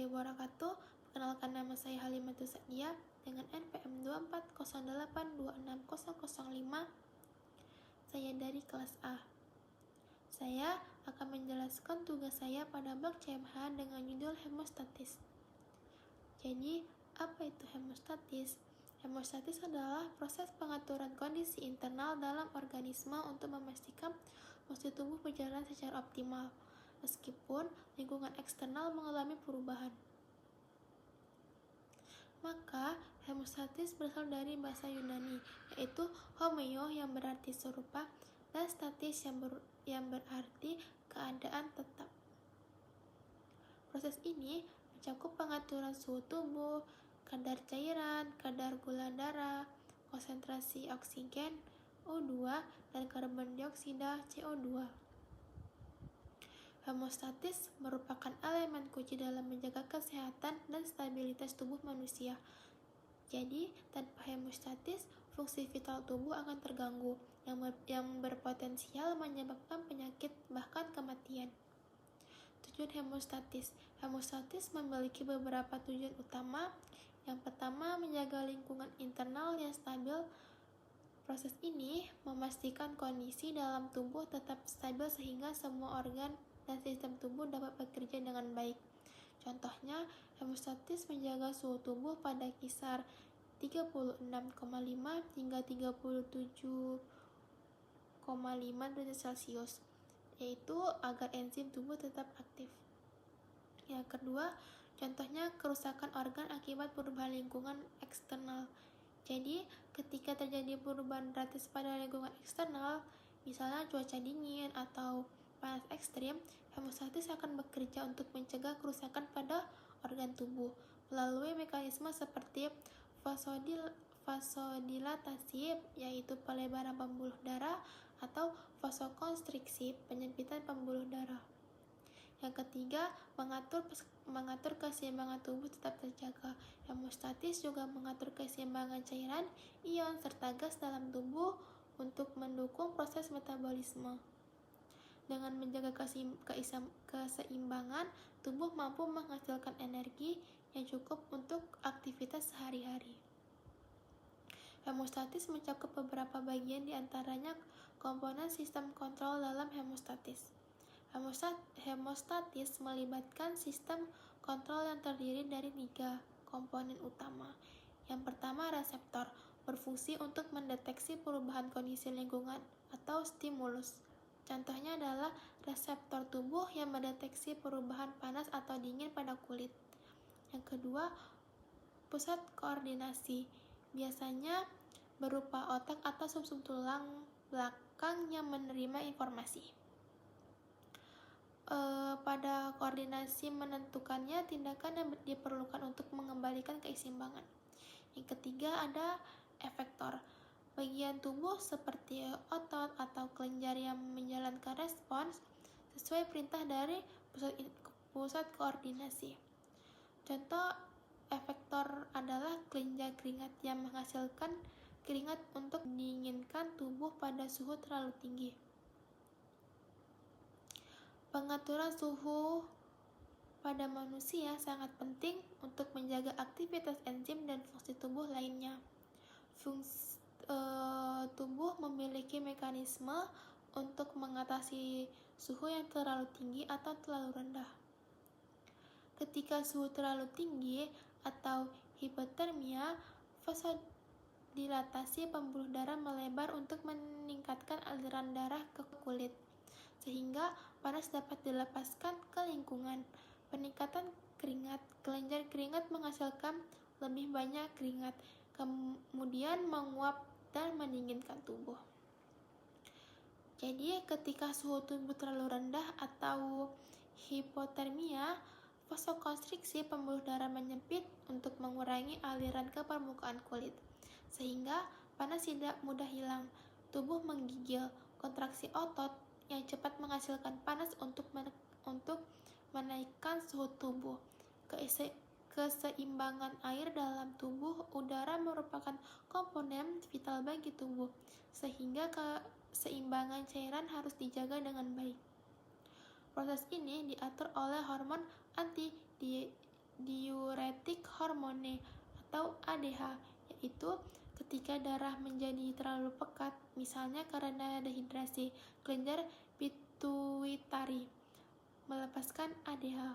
warahmatullahi wabarakatuh. Perkenalkan, nama saya Halimatus Sa'diyah dengan NPM 2408260005. Saya dari kelas A. Saya akan menjelaskan tugas saya pada blok CMH dengan judul hemostatis. Jadi, apa itu hemostatis? Hemostatis adalah proses pengaturan kondisi internal dalam organisme untuk memastikan fungsi tubuh berjalan secara optimal, meskipun lingkungan eksternal mengalami perubahan. Maka, hemostatis berasal dari bahasa Yunani, yaitu homeio yang berarti serupa, dan statis yang berarti keadaan tetap. Proses ini mencakup pengaturan suhu tubuh, kadar cairan, kadar gula darah, konsentrasi oksigen O2, dan karbon dioksida CO2. Hemostatis merupakan elemen kunci dalam menjaga kesehatan dan stabilitas tubuh manusia. Jadi, tanpa hemostatis, fungsi vital tubuh akan terganggu, yang berpotensial menyebabkan penyakit bahkan kematian. Tujuan hemostatis. Hemostatis memiliki beberapa tujuan utama. Yang pertama, menjaga lingkungan internal yang stabil. Proses ini memastikan kondisi dalam tubuh tetap stabil sehingga semua organ dan sistem tubuh dapat bekerja dengan baik. Contohnya, hemostatis menjaga suhu tubuh pada kisar 36,5 hingga 37,5 derajat Celcius, yaitu agar enzim tubuh tetap aktif. Yang kedua, contohnya kerusakan organ akibat perubahan lingkungan eksternal. Jadi, ketika terjadi perubahan drastis pada lingkungan eksternal, misalnya cuaca dingin atau panas ekstrim, hemostatis akan bekerja untuk mencegah kerusakan pada organ tubuh melalui mekanisme seperti vasodilatasi, yaitu pelebaran pembuluh darah, atau vasokonstriksi, penyempitan pembuluh darah. Yang ketiga, mengatur keseimbangan tubuh tetap terjaga. Hemostatis juga mengatur keseimbangan cairan, ion, serta gas dalam tubuh untuk mendukung proses metabolisme. Dengan menjaga keseimbangan, tubuh mampu menghasilkan energi yang cukup untuk aktivitas sehari-hari. Hemostatis mencakup beberapa bagian, diantaranya komponen sistem kontrol dalam hemostatis. Hemostatis melibatkan sistem kontrol yang terdiri dari 3 komponen utama. Yang pertama, reseptor, berfungsi untuk mendeteksi perubahan kondisi lingkungan atau stimulus. Contohnya adalah reseptor tubuh yang mendeteksi perubahan panas atau dingin pada kulit. Yang kedua, pusat koordinasi, biasanya berupa otak atau sumsum tulang belakang yang menerima informasi. Pada koordinasi menentukannya tindakan yang diperlukan untuk mengembalikan keseimbangan. Yang ketiga, ada efektor, bagian tubuh seperti otot atau kelenjar yang menjalankan respons sesuai perintah dari pusat koordinasi. Contoh efektor adalah kelenjar keringat yang menghasilkan keringat untuk mendinginkan tubuh pada suhu terlalu tinggi. Pengaturan suhu pada manusia sangat penting untuk menjaga aktivitas enzim dan fungsi tubuh lainnya. Tubuh memiliki mekanisme untuk mengatasi suhu yang terlalu tinggi atau terlalu rendah. Ketika suhu terlalu tinggi atau hipotermia, vasodilatasi pembuluh darah melebar untuk meningkatkan aliran darah ke kulit, sehingga panas dapat dilepaskan ke lingkungan. Peningkatan keringat, kelenjar keringat menghasilkan lebih banyak keringat, kemudian menguap dan mendinginkan tubuh. Jadi, ketika suhu tubuh terlalu rendah atau hipotermia, vasokonstriksi pembuluh darah menyempit untuk mengurangi aliran ke permukaan kulit, sehingga panas tidak mudah hilang. Tubuh menggigil, kontraksi otot yang cepat menghasilkan panas untuk menaikkan suhu tubuh. Keseimbangan air dalam tubuh udara merupakan komponen vital bagi tubuh, sehingga keseimbangan cairan harus dijaga dengan baik. Proses ini diatur oleh hormon hormone atau ADH, yaitu ketika darah menjadi terlalu pekat, misalnya karena dehidrasi, kelenjar pituitari melepaskan ADH.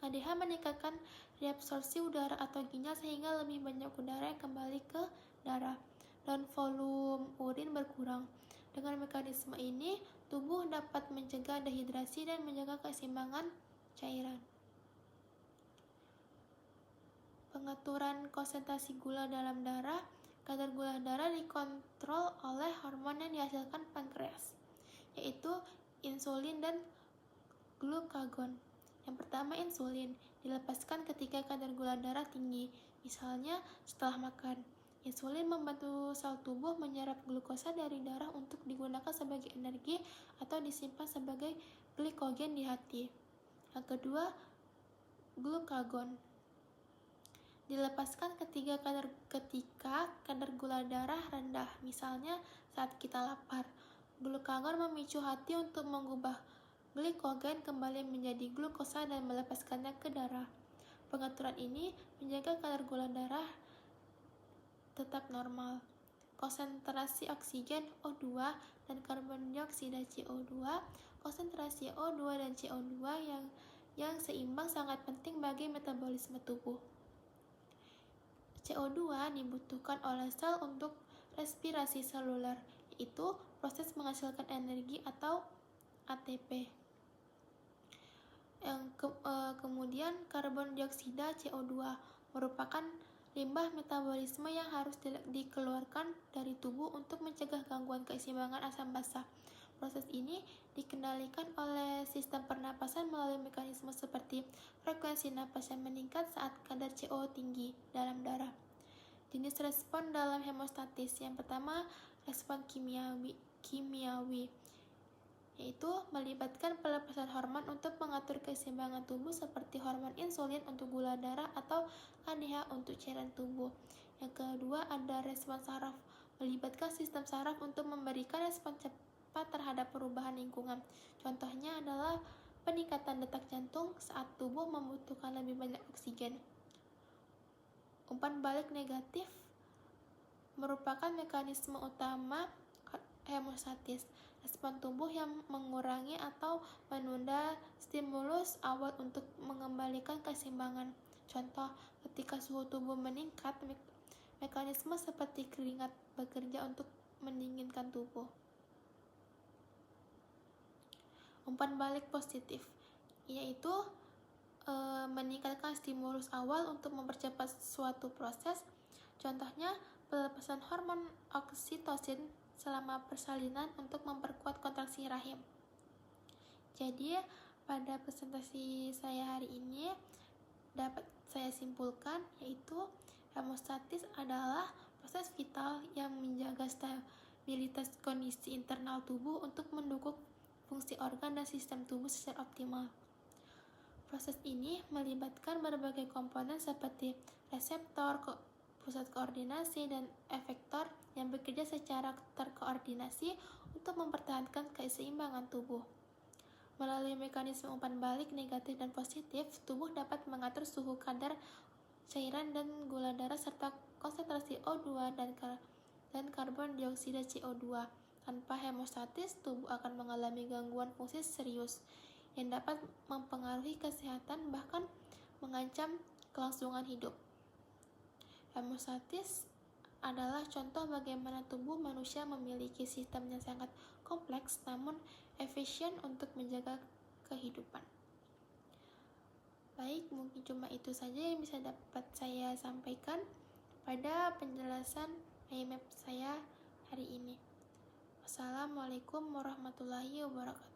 ADH meningkatkan reabsorpsi udara atau ginjal sehingga lebih banyak udara yang kembali ke darah dan volume urin berkurang. Dengan mekanisme ini, tubuh dapat mencegah dehidrasi dan menjaga keseimbangan cairan. Pengaturan konsentrasi gula dalam darah. Kadar gula darah dikontrol oleh hormon yang dihasilkan pankreas, yaitu insulin dan glukagon. Yang pertama, insulin dilepaskan ketika kadar gula darah tinggi, misalnya setelah makan. Insulin membantu sel tubuh menyerap glukosa dari darah untuk digunakan sebagai energi atau disimpan sebagai glikogen di hati. Yang kedua, glukagon dilepaskan ketika kadar gula darah rendah, misalnya saat kita lapar. Glukagon memicu hati untuk mengubah glikogen kembali menjadi glukosa dan melepaskannya ke darah. Pengaturan ini menjaga kadar gula darah tetap normal. Konsentrasi oksigen O2 dan karbon dioksida CO2. Konsentrasi O2 dan CO2 yang seimbang sangat penting bagi metabolisme tubuh. CO2 dibutuhkan oleh sel untuk respirasi seluler, yaitu proses menghasilkan energi atau ATP. Kemudian karbon dioksida CO2 merupakan limbah metabolisme yang harus dikeluarkan dari tubuh untuk mencegah gangguan keseimbangan asam basa. Proses ini dikendalikan oleh sistem pernapasan melalui mekanisme seperti frekuensi napas yang meningkat saat kadar CO tinggi dalam darah. Jenis respon dalam hemostatis. Yang pertama, respon kimiawi, yaitu melibatkan pelepasan hormon untuk mengatur keseimbangan tubuh seperti hormon insulin untuk gula darah atau ADH untuk cairan tubuh. Yang kedua, ada respon saraf, melibatkan sistem saraf untuk memberikan respon cepat terhadap perubahan lingkungan. Contohnya adalah peningkatan detak jantung saat tubuh membutuhkan lebih banyak oksigen. Umpan balik negatif merupakan mekanisme utama hemostatis, respon tubuh yang mengurangi atau menunda stimulus awal untuk mengembalikan keseimbangan. Contoh, ketika suhu tubuh meningkat, mekanisme seperti keringat bekerja untuk mendinginkan tubuh. Umpan balik positif, yaitu meningkatkan stimulus awal untuk mempercepat suatu proses. Contohnya, pelepasan hormon oksitosin selama persalinan untuk memperkuat kontraksi rahim. Jadi, pada presentasi saya hari ini dapat saya simpulkan, yaitu hemostatis adalah proses vital yang menjaga stabilitas kondisi internal tubuh untuk mendukung fungsi organ dan sistem tubuh secara optimal. Proses ini melibatkan berbagai komponen seperti reseptor, pusat koordinasi, dan efektor yang bekerja secara terkoordinasi untuk mempertahankan keseimbangan tubuh. Melalui mekanisme umpan balik negatif dan positif, tubuh dapat mengatur suhu kadar cairan dan gula darah serta konsentrasi O2 dan karbon dioksida CO2. Tanpa hemostatis, tubuh akan mengalami gangguan fungsi serius yang dapat mempengaruhi kesehatan bahkan mengancam kelangsungan hidup. Hemostatis adalah contoh bagaimana tubuh manusia memiliki sistem yang sangat kompleks namun efisien untuk menjaga kehidupan. Baik, mungkin cuma itu saja yang bisa dapat saya sampaikan pada penjelasan IMAP saya hari ini. Wassalamualaikum warahmatullahi wabarakatuh.